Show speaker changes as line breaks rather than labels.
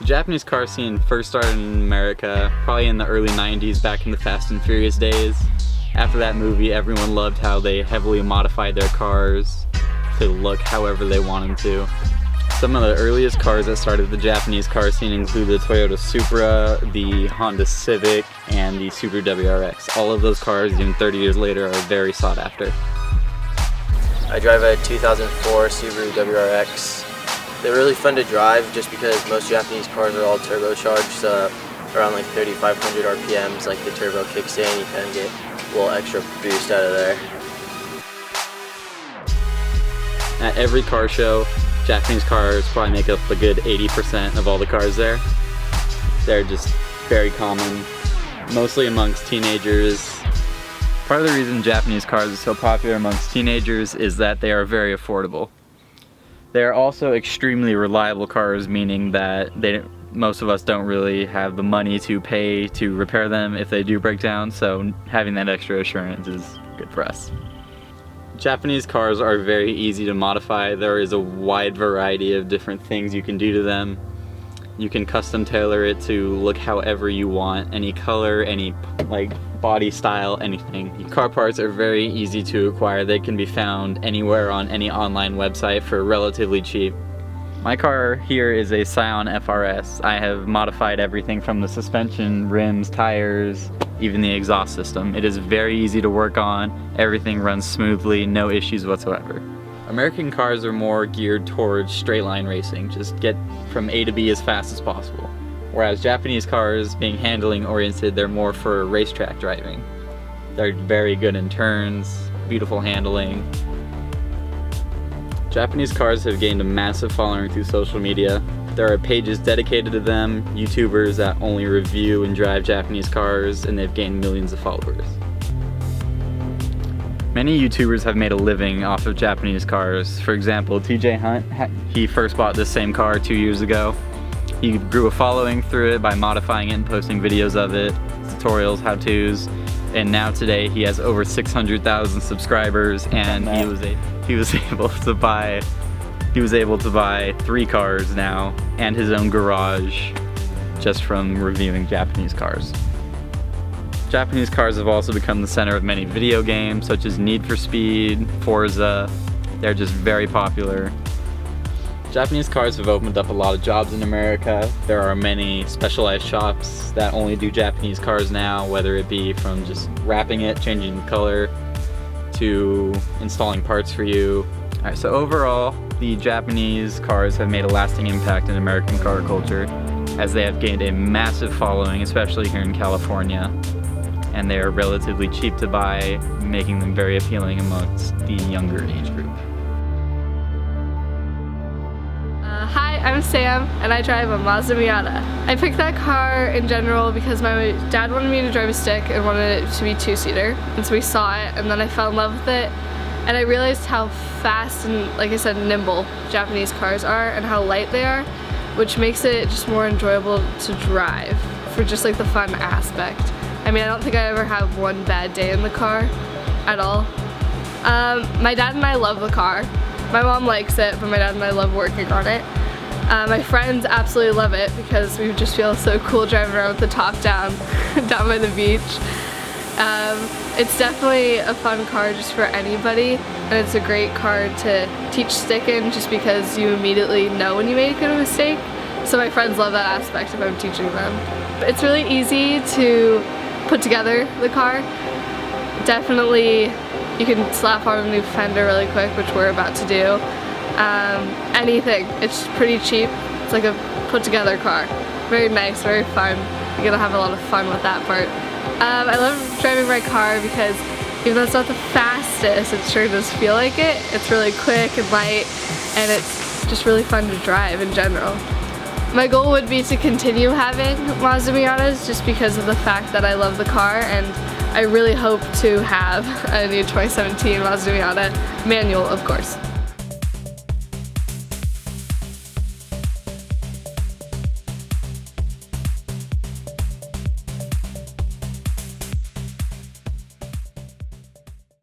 Japanese car scene first started in America probably in the early 90s, back in the Fast and Furious days. After that movie, everyone loved how they heavily modified their cars to look however they want them to. Some of the earliest cars that started the Japanese car scene include the Toyota Supra, the Honda Civic, and the Subaru WRX. All of those cars, even 30 years later, are very sought after.
I drive a 2004 Subaru WRX. They're really fun to drive just because most Japanese cars are all turbocharged, so around like 3,500 RPMs, like the turbo kicks in, you kind of get a little extra boost out of there.
At every car show, Japanese cars probably make up a good 80% of all the cars there. They're just very common, mostly amongst teenagers. Part of the reason Japanese cars are so popular amongst teenagers is that they are very affordable. They are also extremely reliable cars, meaning that most of us don't really have the money to pay to repair them if they do break down, so having that extra assurance is good for us. Japanese cars are very easy to modify. There is a wide variety of different things you can do to them. You can custom tailor it to look however you want, any color, any body style, anything. Car parts are very easy to acquire. They can be found anywhere on any online website for relatively cheap. My car here is a Scion FRS. I have modified everything from the suspension, rims, tires, even the exhaust system. It is very easy to work on. Everything runs smoothly, no issues whatsoever. American cars are more geared towards straight line racing, just get from A to B as fast as possible. Whereas Japanese cars, being handling oriented, they're more for racetrack driving. They're very good in turns, beautiful handling. Japanese cars have gained a massive following through social media. There are pages dedicated to them, YouTubers that only review and drive Japanese cars, and they've gained millions of followers. Many YouTubers have made a living off of Japanese cars. For example, TJ Hunt, he first bought this same car 2 years ago. He grew a following through it by modifying it and posting videos of it, tutorials, how-tos, and now today he has over 600,000 subscribers, and he was able to buy 3 cars now and his own garage just from reviewing Japanese cars. Japanese cars have also become the center of many video games such as Need for Speed, Forza. They're just very popular. Japanese cars have opened up a lot of jobs in America. There are many specialized shops that only do Japanese cars now, whether it be from just wrapping it, changing the color, to installing parts for you. Alright, so overall, the Japanese cars have made a lasting impact in American car culture, as they have gained a massive following, especially here in California. And they are relatively cheap to buy, making them very appealing amongst the younger age group.
Hi, I'm Sam, and I drive a Mazda Miata. I picked that car in general because my dad wanted me to drive a stick and wanted it to be two-seater, and so we saw it, and then I fell in love with it, and I realized how fast and, like I said, nimble Japanese cars are and how light they are, which makes it just more enjoyable to drive for just like the fun aspect. I mean, I don't think I ever have one bad day in the car at all. My dad and I love the car. My mom likes it, but my dad and I love working on it. My friends absolutely love it because we just feel so cool driving around with the top down, down by the beach. It's definitely a fun car just for anybody, and it's a great car to teach stick in just because you immediately know when you make a mistake. So my friends love that aspect if I'm teaching them. It's really easy to put together the car. Definitely you can slap on a new fender really quick, which we're about to do. Anything. It's pretty cheap. It's like a put together car. Very nice, very fun. You're gonna have a lot of fun with that part. I love driving my car because even though it's not the fastest, it sure does feel like it. It's really quick and light, and it's just really fun to drive in general. My goal would be to continue having Mazda Miatas just because of the fact that I love the car, and I really hope to have a new 2017 Mazda Miata, manual of course.